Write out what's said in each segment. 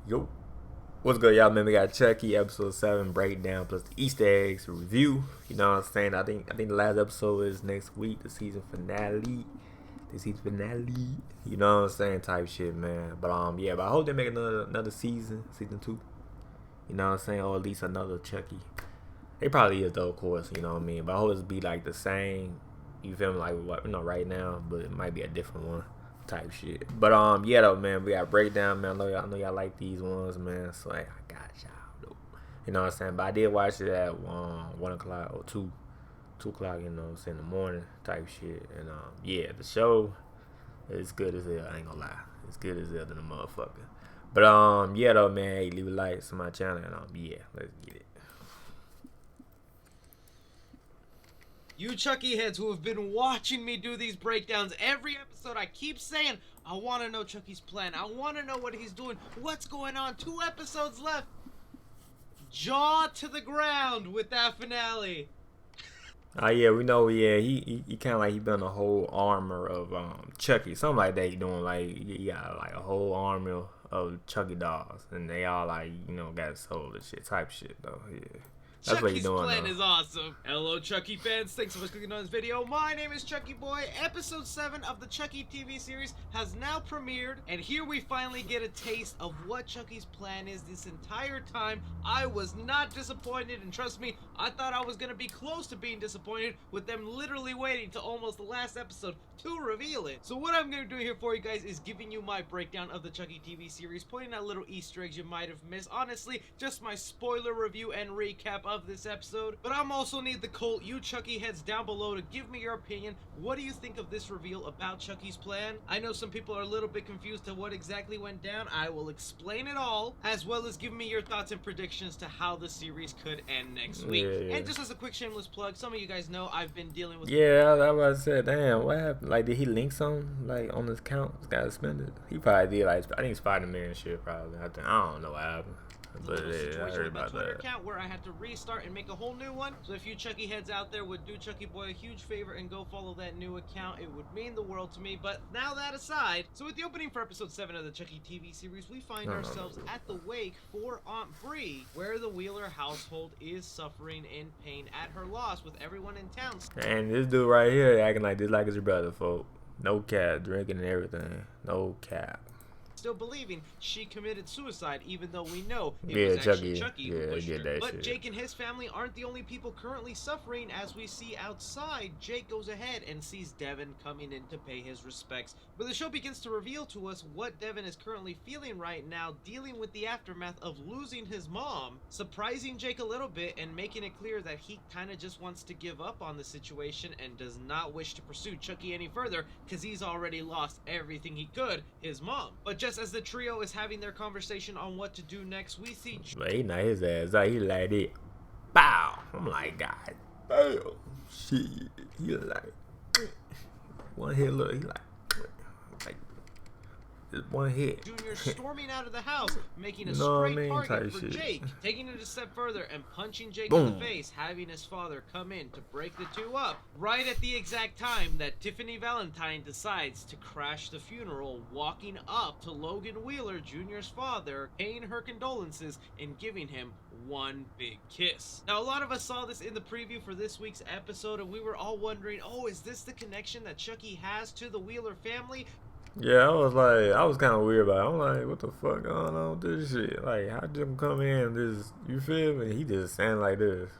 Yo, what's good, y'all? Man, we got Chucky episode 7 breakdown plus the Easter eggs review. You know what I'm saying? I think the last episode is next week, the season finale. You know what I'm saying? Type shit, man. But yeah, but I hope they make another season 2. You know what I'm saying? Or at least another Chucky. It probably is though, of course. You know what I mean? But I hope it's be like the same. You feel me? Like what right now, but it might be a different one. Type shit. But yeah though, man, we got breakdown, man. I know y'all like these ones, man. So like, I got y'all though. You know what I'm saying? But I did watch it at 1 o'clock or 2 o'clock, you know what I'm saying, in the morning type shit. And yeah, the show is good as hell. I ain't gonna lie. It's good as hell than a motherfucker. But yeah though, man, hey, leave a like to my channel and yeah, let's get it. You Chucky heads who have been watching me do these breakdowns every episode, I keep saying, I want to know Chucky's plan. I want to know what he's doing. What's going on? 2 episodes left. Jaw to the ground with that finale. Yeah, we know. Yeah, he kind of like he built a whole armor of Chucky, something like that. He doing like he got like a whole armor of Chucky dolls, and they all like got sold and shit type shit though. Yeah. That's Chucky's what you're doing, plan though. is awesome. Hello, Chucky fans. Thanks so much for clicking on this video. My name is Chucky Boy. Episode 7 of the Chucky TV series has now premiered, and here we finally get a taste of what Chucky's plan is. This entire time, I was not disappointed, and trust me, I thought I was going to be close to being disappointed with them literally waiting to almost the last episode to reveal it. So what I'm going to do here for you guys is giving you my breakdown of the Chucky TV series, pointing out little Easter eggs you might have missed. Honestly, just my spoiler review and recap of this episode. But I'm also need the cult, you Chucky heads down below, to give me your opinion. What do you think of this reveal about Chucky's plan? I know some people are a little bit confused to what exactly went down. I will explain it all, as well as give me your thoughts and predictions to how the series could end next week. Yeah. And just as a quick shameless plug, some of you guys know I've been dealing with... Yeah, I was about to say, damn, what happened? Like, did he link something, like, on his account? It's got suspended. He probably did, like, I think Spider-Man shit, probably. I don't know what happened. But yeah, I heard about Twitter that. account where I had to restart and make a whole new one. So if you Chucky heads out there would do Chucky Boy a huge favor and go follow that new account, it would mean the world to me. But now that aside, so with the opening for episode 7 of the Chucky TV series, we find ourselves at the wake for Aunt Bree, where the Wheeler household is suffering in pain at her loss, with everyone in town. And this dude right here acting like this like his brother, folk. No cap, drinking and everything. No cap. Still believing she committed suicide, even though we know it was actually Chucky who pushed her. But shit. Jake and his family aren't the only people currently suffering. As we see outside, Jake goes ahead and sees Devin coming in to pay his respects. But the show begins to reveal to us what Devin is currently feeling right now, dealing with the aftermath of losing his mom, surprising Jake a little bit and making it clear that he kind of just wants to give up on the situation and does not wish to pursue Chucky any further because he's already lost everything he could, his mom. But just as the trio is having their conversation on what to do next, we see... But he not his ass out. He like it. Bow. I'm like, God damn. Shit. He like... One hit look. He like just one hit. Junior storming out of the house, making a straight target for Jake, taking it a step further and punching Jake in the face, having his father come in to break the two up, right at the exact time that Tiffany Valentine decides to crash the funeral, walking up to Logan Wheeler, Junior's father, paying her condolences and giving him one big kiss. Now, a lot of us saw this in the preview for this week's episode, and we were all wondering, oh, is this the connection that Chucky has to the Wheeler family? Yeah, I was kind of weird about it. I'm like, what the fuck going on with this shit? Like, how'd you come in this, you feel me? He just saying like this.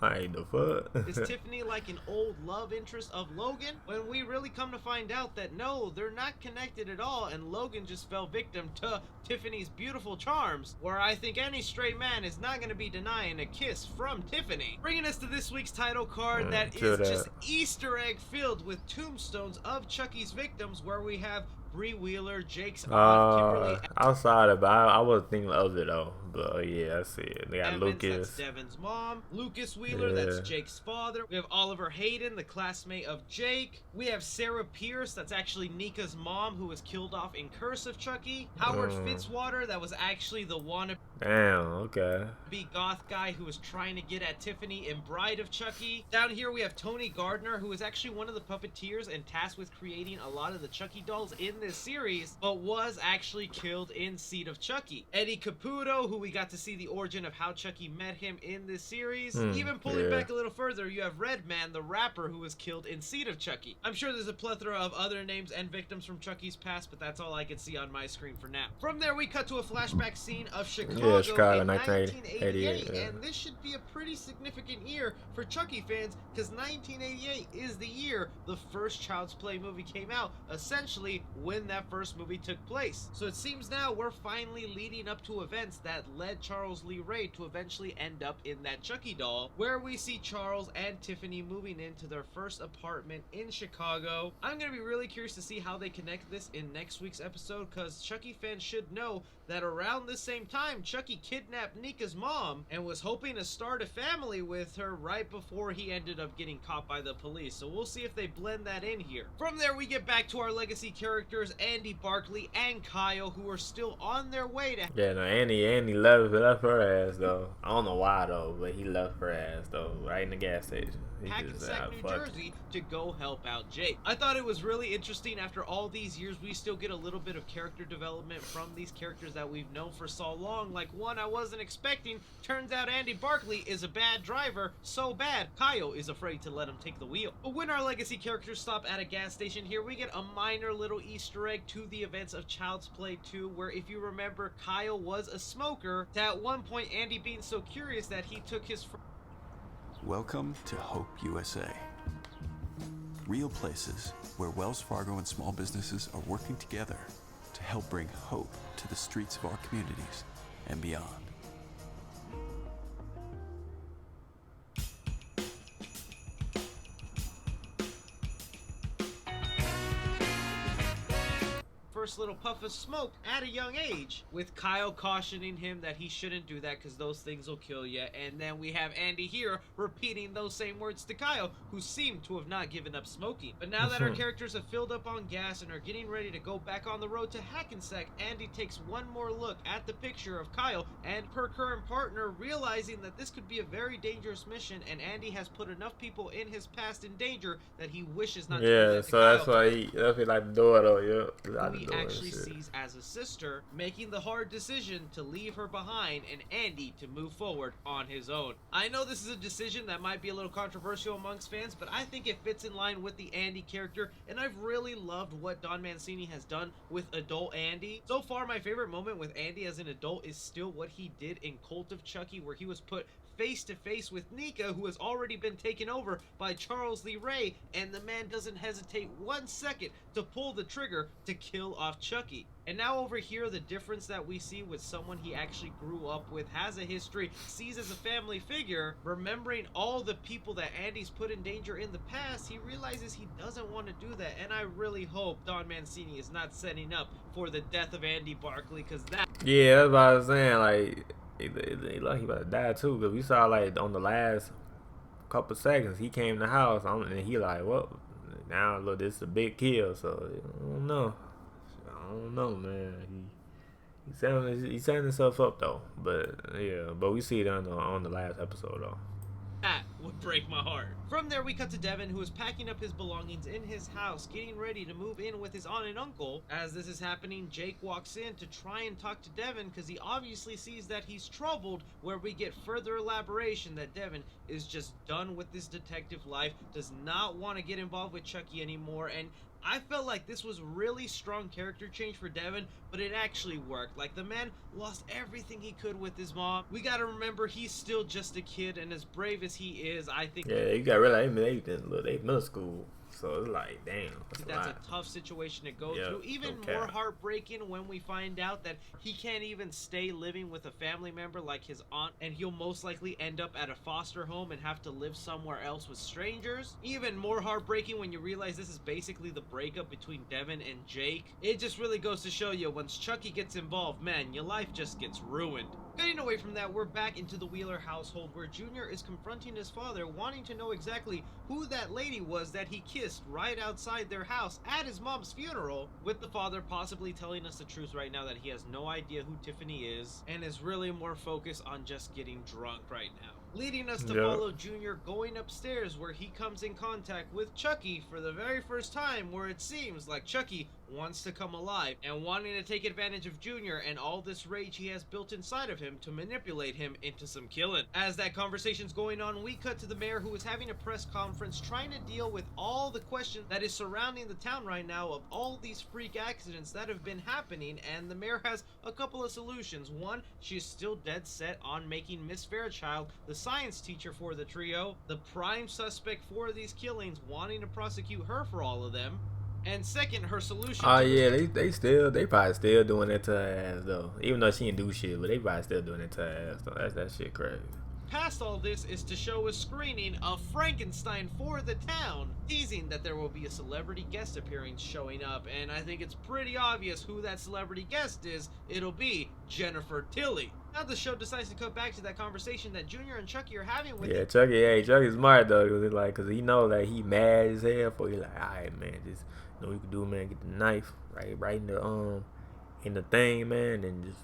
Like, the fuck? Is Tiffany like an old love interest of Logan? When we really come to find out that no, they're not connected at all, and Logan just fell victim to Tiffany's beautiful charms, where I think any straight man is not going to be denying a kiss from Tiffany. Bringing us to this week's title card that is just Easter egg filled with tombstones of Chucky's victims, where we have Bree Wheeler, Jake's aunt, Kimberly. Outside of it, I was thinking of it though. But yeah, I see it. They got Evans, Lucas. That's Devin's mom. Lucas Wheeler, that's Jake's father. We have Oliver Hayden, the classmate of Jake. We have Sarah Pierce, that's actually Nika's mom, who was killed off in Curse of Chucky. Howard Fitzwater, that was actually the wannabe goth guy who was trying to get at Tiffany in Bride of Chucky. Down here we have Tony Gardner, who is actually one of the puppeteers and tasked with creating a lot of the Chucky dolls in in this series, but was actually killed in Seed of Chucky. Eddie Caputo, who we got to see the origin of how Chucky met him in this series. Even pulling back a little further, you have Redman, the rapper, who was killed in Seed of Chucky. I'm sure there's a plethora of other names and victims from Chucky's past, but that's all I can see on my screen for now. From there, we cut to a flashback scene of Chicago, in 1988, and this should be a pretty significant year for Chucky fans, because 1988 is the year the first Child's Play movie came out, essentially when that first movie took place. So it seems now we're finally leading up to events that led Charles Lee Ray to eventually end up in that Chucky doll, where we see Charles and Tiffany moving into their first apartment in Chicago. I'm going to be really curious to see how they connect this in next week's episode, because Chucky fans should know that around this same time, Chucky kidnapped Nika's mom and was hoping to start a family with her right before he ended up getting caught by the police. So we'll see if they blend that in here. From there, we get back to our legacy characters, Andy Barkley and Kyle, who are still on their way to... Yeah, no, Andy left her ass, though. I don't know why, though, but he left her ass, though, right in the gas station. Hackensack, New Jersey, to go help out Jake. I thought it was really interesting. After all these years, we still get a little bit of character development from these characters that we've known for so long. Like one I wasn't expecting. Turns out Andy Barkley is a bad driver, so bad Kyle is afraid to let him take the wheel. But when our legacy characters stop at a gas station here, we get a minor little Easter egg to the events of Child's Play 2, where if you remember, Kyle was a smoker. At one point, Andy being so curious that he took his... Welcome to Hope USA. Real places where Wells Fargo and small businesses are working together to help bring hope to the streets of our communities and beyond. First little puff of smoke at a young age, with Kyle cautioning him that he shouldn't do that because those things will kill you. And then we have Andy here repeating those same words to Kyle, who seemed to have not given up smoking. But now that our characters have filled up on gas and are getting ready to go back on the road to Hackensack, Andy takes one more look at the picture of Kyle and her current partner, realizing that this could be a very dangerous mission, and Andy has put enough people in his past in danger that he wishes not to do that to so Kyle. that's why he like the door, though. Yeah, he actually sees as a sister, making the hard decision to leave her behind and Andy to move forward on his own. I know this is a decision that might be a little controversial amongst fans, but I think it fits in line with the Andy character, and I've really loved what Don Mancini has done with adult Andy. So far, my favorite moment with Andy as an adult is still what he did in Cult of Chucky, where he was put face to face with Nika, who has already been taken over by Charles Lee Ray, and the man doesn't hesitate 1 second to pull the trigger to kill off Chucky. And now over here, the difference that we see with someone he actually grew up with, has a history, sees as a family figure, remembering all the people that Andy's put in danger in the past, he realizes he doesn't want to do that. And I really hope Don Mancini is not setting up for the death of Andy Barkley, because that... Yeah, that's what I was saying, like... He like he about to die too, because we saw like on the last couple seconds he came in the house and he like, well, now look, this is a big kill, so I don't know, man. He's setting himself up though, but yeah, but we see it on the last episode though. That would break my heart. From there, we cut to Devin, who is packing up his belongings in his house, getting ready to move in with his aunt and uncle. As this is happening, Jake walks in to try and talk to Devin, because he obviously sees that he's troubled, where we get further elaboration that Devin is just done with this detective life, does not want to get involved with Chucky anymore, and I felt like this was really strong character change for Devin, but it actually worked. Like, the man lost everything he could with his mom. We gotta remember, he's still just a kid, and as brave as he is, I think... Yeah, you gotta realize they middle school, so it's like, damn. That's a tough situation to go through. Even more heartbreaking when we find out that he can't even stay living with a family member like his aunt, and he'll most likely end up at a foster home and have to live somewhere else with strangers. Even more heartbreaking when you realize this is basically the breakup between Devin and Jake. It just really goes to show you, once Chucky gets involved, man, your life just gets ruined. Getting away from that, we're back into the Wheeler household, where Junior is confronting his father, wanting to know exactly who that lady was that he kissed right outside their house at his mom's funeral, with the father possibly telling us the truth right now that he has no idea who Tiffany is, and is really more focused on just getting drunk right now. Leading us to follow Junior going upstairs, where he comes in contact with Chucky for the very first time, where it seems like Chucky wants to come alive and wanting to take advantage of Junior and all this rage he has built inside of him to manipulate him into some killing. As that conversation's going on, we cut to the mayor, who is having a press conference trying to deal with all the questions that is surrounding the town right now of all these freak accidents that have been happening, and the mayor has a couple of solutions. One, she is still dead set on making Miss Fairchild the science teacher for the trio, the prime suspect for these killings, wanting to prosecute her for all of them. And second, her solution. Oh yeah, they probably still doing that to her ass though. Even though she didn't do shit, but they probably still doing it to her ass though. That shit crazy. Past all this is to show a screening of Frankenstein for the town, teasing that there will be a celebrity guest appearance showing up, and I think it's pretty obvious who that celebrity guest is. It'll be Jennifer Tilly. Now the show decides to cut back to that conversation that Junior and Chucky are having with Chucky's smart though, cause he know that he mad as hell. For he like, alright man, just you know what you can do, man, get the knife right in the thing, man, and just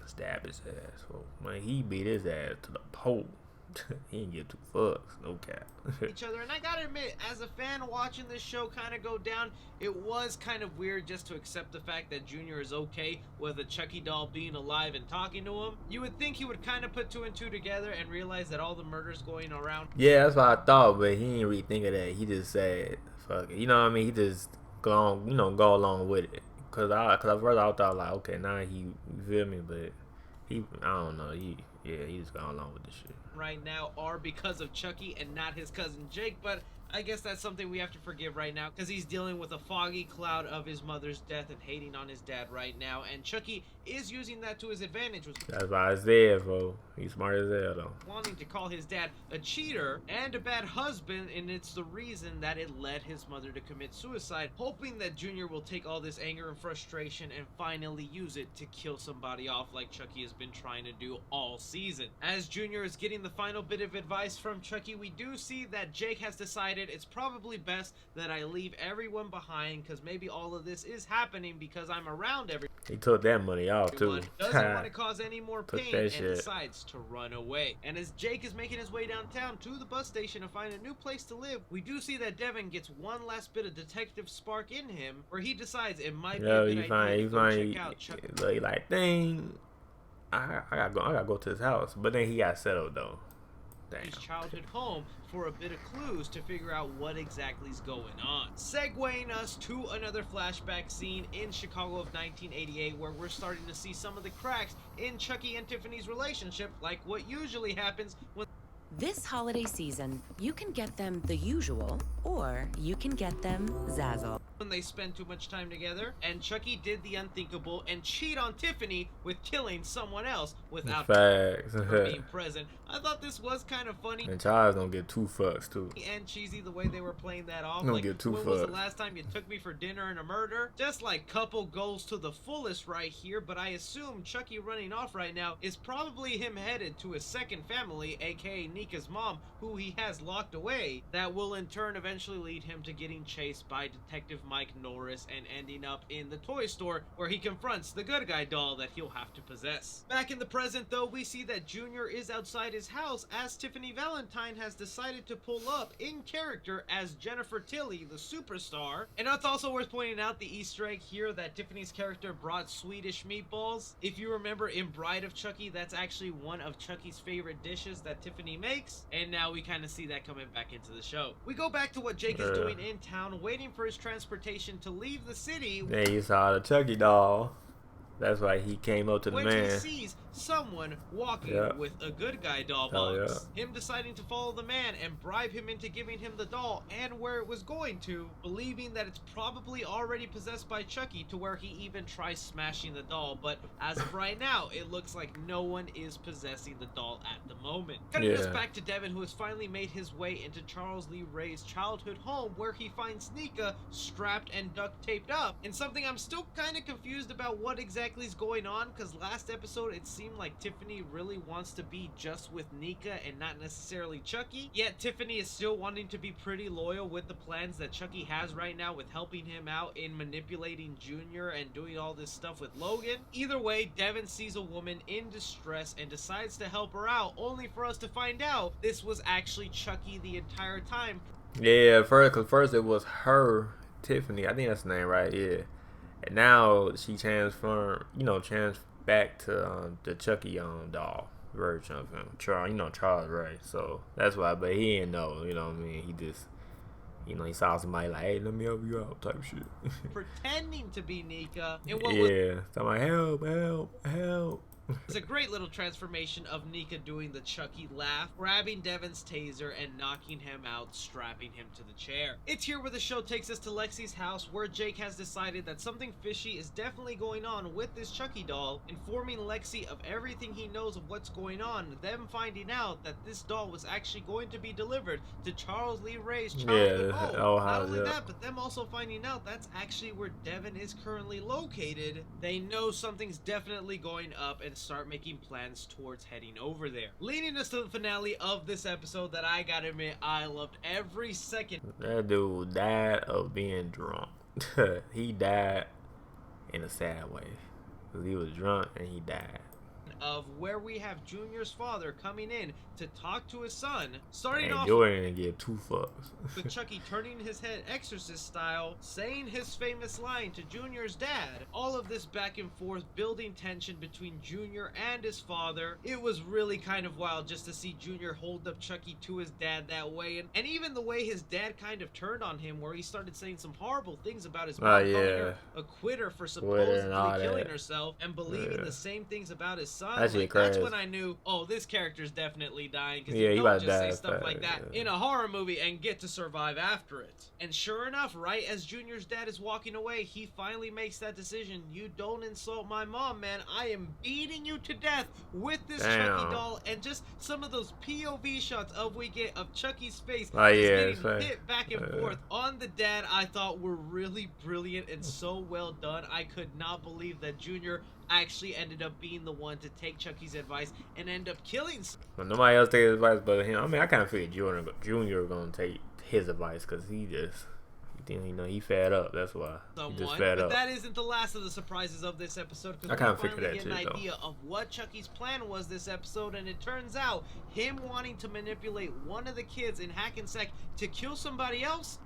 stab his ass. So, man, he beat his ass to the pole. He didn't give two fucks, no cap. Each other, and I gotta admit, as a fan watching this show kind of go down, it was kind of weird just to accept the fact that Junior is okay with a Chucky doll being alive and talking to him. You would think he would kind of put two and two together and realize that all the murders going around. Yeah, that's what I thought, but he didn't really think of that. He just said, "Fuck it," you know what I mean? He just go along with it. Cause at first I thought like, okay, now he, you feel me? But I don't know, he just gone along with this shit. Right now are because of Chucky and not his cousin Jake, but I guess that's something we have to forgive right now because he's dealing with a foggy cloud of his mother's death and hating on his dad right now, and Chucky is using that to his advantage. That's why I said, bro. He's smart as hell, though. Wanting to call his dad a cheater and a bad husband, and it's the reason that it led his mother to commit suicide, hoping that Junior will take all this anger and frustration and finally use it to kill somebody off like Chucky has been trying to do all season. As Junior is getting the final bit of advice from Chucky, we do see that Jake has decided it's probably best that I leave everyone behind because maybe all of this is happening because I'm around everyone. He took that money off too. Doesn't want to cause any more pain and decides to run away. And as Jake is making his way downtown to the bus station to find a new place to live, we do see that Devin gets one last bit of detective spark in him where he decides it might be a good idea to go check out Chucky. Like, dang, I gotta go to his house. But then he got settled though. His childhood home for a bit of clues to figure out what exactly is going on. Segueing us to another flashback scene in Chicago of 1988 where we're starting to see some of the cracks in Chucky and Tiffany's relationship, like what usually happens when this holiday season, you can get them the usual, or you can get them Zazzle. When they spend too much time together, and Chucky did the unthinkable and cheat on Tiffany with killing someone else without her being present. I thought this was kind of funny. And Charles don't get two fucks too. And cheesy the way they were playing that off. Don't get two when fucks. Was the last time you took me for dinner and a murder? Just like couple goals to the fullest right here, but I assume Chucky running off right now is probably him headed to his second family, aka Nika's mom, who he has locked away. That will in turn eventually lead him to getting chased by Detective Mike Norris and ending up in the toy store where he confronts the good guy doll that he'll have to possess. Back in the present though, we see that Junior is outside his house as Tiffany Valentine has decided to pull up in character as Jennifer Tilly, the superstar. And it's also worth pointing out the Easter egg here that Tiffany's character brought Swedish meatballs. If you remember in Bride of Chucky, that's actually one of Chucky's favorite dishes that Tiffany makes, and now we kind of see that coming back into the show. We go back to what Jake is doing in town, waiting for his transportation to leave the city. Yeah, you saw the Chucky doll. That's why he came up to the man. When he sees someone walking with a good guy doll box. Him deciding to follow the man and bribe him into giving him the doll and where it was going to, believing that it's probably already possessed by Chucky to where he even tries smashing the doll. But as of right now, it looks like no one is possessing the doll at the moment. Cutting us back to Devin, who has finally made his way into Charles Lee Ray's childhood home where he finds Nika strapped and duct taped up. And something I'm still kind of confused about what exactly is going on, because last episode it seemed like Tiffany really wants to be just with Nika and not necessarily Chucky, yet Tiffany is still wanting to be pretty loyal with the plans that Chucky has right now with helping him out in manipulating Junior and doing all this stuff with Logan. Either way, Devin sees a woman in distress and decides to help her out, only for us to find out this was actually Chucky the entire time. Yeah, first it was her, Tiffany, I think that's the name, right? Yeah. And now she transformed, back to the Chucky doll version of him. Charles Ray. So that's why, but he didn't know, you know what I mean? He just, he saw somebody like, hey, let me help you out type shit. Pretending to be Nika. And So I'm like, help. It's a great little transformation of Nika doing the Chucky laugh, grabbing Devin's taser and knocking him out, strapping him to the chair. It's here where the show takes us to Lexi's house, where Jake has decided that something fishy is definitely going on with this Chucky doll, informing Lexi of everything he knows of what's going on, them finding out that this doll was actually going to be delivered to Charles Lee Ray's childhood home. Not only that, but them also finding out that's actually where Devin is currently located. They know something's definitely going up and start making plans towards heading over there. Leading us to the finale of this episode that I gotta admit, I loved every second. That dude died of being drunk. He died in a sad way. Because he was drunk and he died. Of where we have Junior's father coming in to talk to his son, starting and off Jordan didn't give 2 fucks. with Chucky turning his head exorcist style, saying his famous line to Junior's dad. All of this back and forth, building tension between Junior and his father. It was really kind of wild just to see Junior hold up Chucky to his dad that way, and even the way his dad kind of turned on him, where he started saying some horrible things about his mom, calling her a quitter for supposedly killing herself, and believing the same things about his son. That's when I knew, oh, this character's definitely dying, because you don't just say stuff like that in a horror movie and get to survive after it. And sure enough, right as Junior's dad is walking away, he finally makes that decision. You don't insult my mom, man. I am beating you to death with this Chucky doll. And just some of those POV shots we get of Chucky's face getting hit back and forth on the dad, I thought were really brilliant and so well done. I could not believe that Junior actually ended up being the one to take Chucky's advice and end up killing. Well, nobody else takes advice but him. I mean, I kind of figured Junior gonna take his advice because he fed up. That's why. He just fed up. But that isn't the last of the surprises of this episode, because we finally get an idea of what Chucky's plan was this episode, and it turns out him wanting to manipulate one of the kids in Hackensack to kill somebody else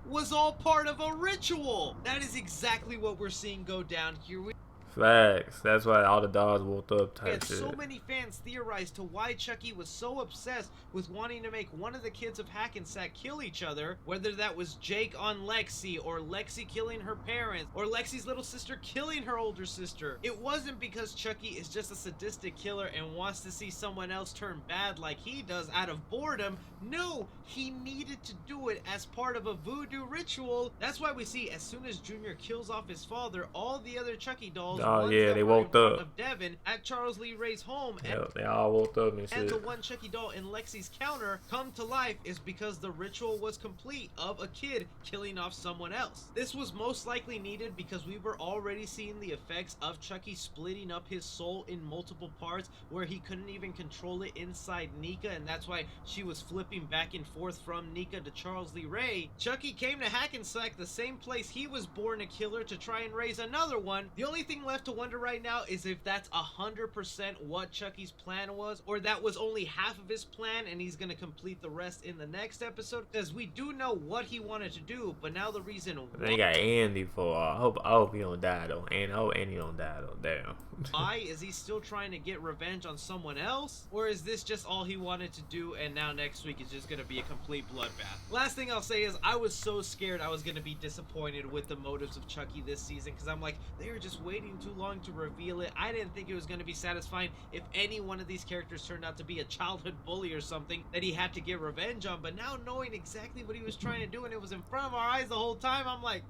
was all part of a ritual. That is exactly what we're seeing go down here. Facts. That's why all the dogs woke up type shit. So many fans theorized to why Chucky was so obsessed with wanting to make one of the kids of Hackensack kill each other, whether that was Jake on Lexi, or Lexi killing her parents, or Lexi's little sister killing her older sister. It wasn't because Chucky is just a sadistic killer and wants to see someone else turn bad like he does out of boredom. No, he needed to do it as part of a voodoo ritual. That's why we see as soon as Junior kills off his father, all the other Chucky dolls they woke up of Devin at Charles Lee Ray's home, and they all woke up and shit. And the one Chucky doll in Lexi's counter come to life is because the ritual was complete of a kid killing off someone else. This was most likely needed because we were already seeing the effects of Chucky splitting up his soul in multiple parts, where he couldn't even control it inside Nika, and that's why she was flipping back and forth from Nika to Charles Lee Ray. Chucky came to Hackensack, the same place he was born a killer, to try and raise another one. The only thing left to wonder right now is if that's 100% what Chucky's plan was, or that was only half of his plan and he's gonna complete the rest in the next episode, because we do know what he wanted to do, but now the reason why... They got Andy for I hope he don't die though. And I hope Andy don't die though. Damn. Why is he still trying to get revenge on someone else, or is this just all he wanted to do and now next week is just gonna be a complete bloodbath? Last thing I'll say is I was so scared I was gonna be disappointed with the motives of Chucky this season, because I'm like, they were just waiting too long to reveal it. I didn't think it was going to be satisfying if any one of these characters turned out to be a childhood bully or something that he had to get revenge on, but now knowing exactly what he was trying to do and it was in front of our eyes the whole time, I'm like,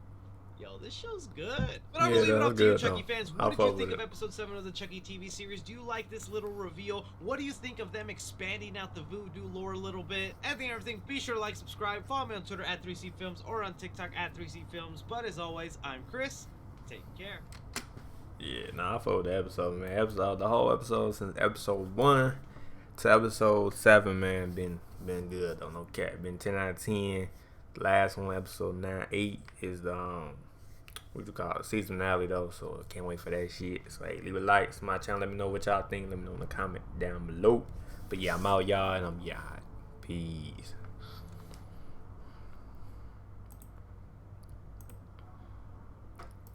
yo, this show's good. But I'm gonna leave it up to you, Chucky fans. What did you think of episode 7 of the Chucky TV series? Do you like this little reveal? What do you think of them expanding out the voodoo lore a little bit? Anything and everything, be sure to like, subscribe, follow me on Twitter at 3CFilms or on TikTok at 3CFilms. But as always, I'm Chris. Take care. Yeah, I fuck with the episode, man. The whole episode since episode 1 to episode 7, man, been good though, no cap. Been 10 out of 10. The last one, episode 8 is the what you call it, season finale though. So I can't wait for that shit. So hey, leave a like to my channel. Let me know what y'all think. Let me know in the comment down below. But yeah, I'm out, y'all, and I'm y'all. Peace.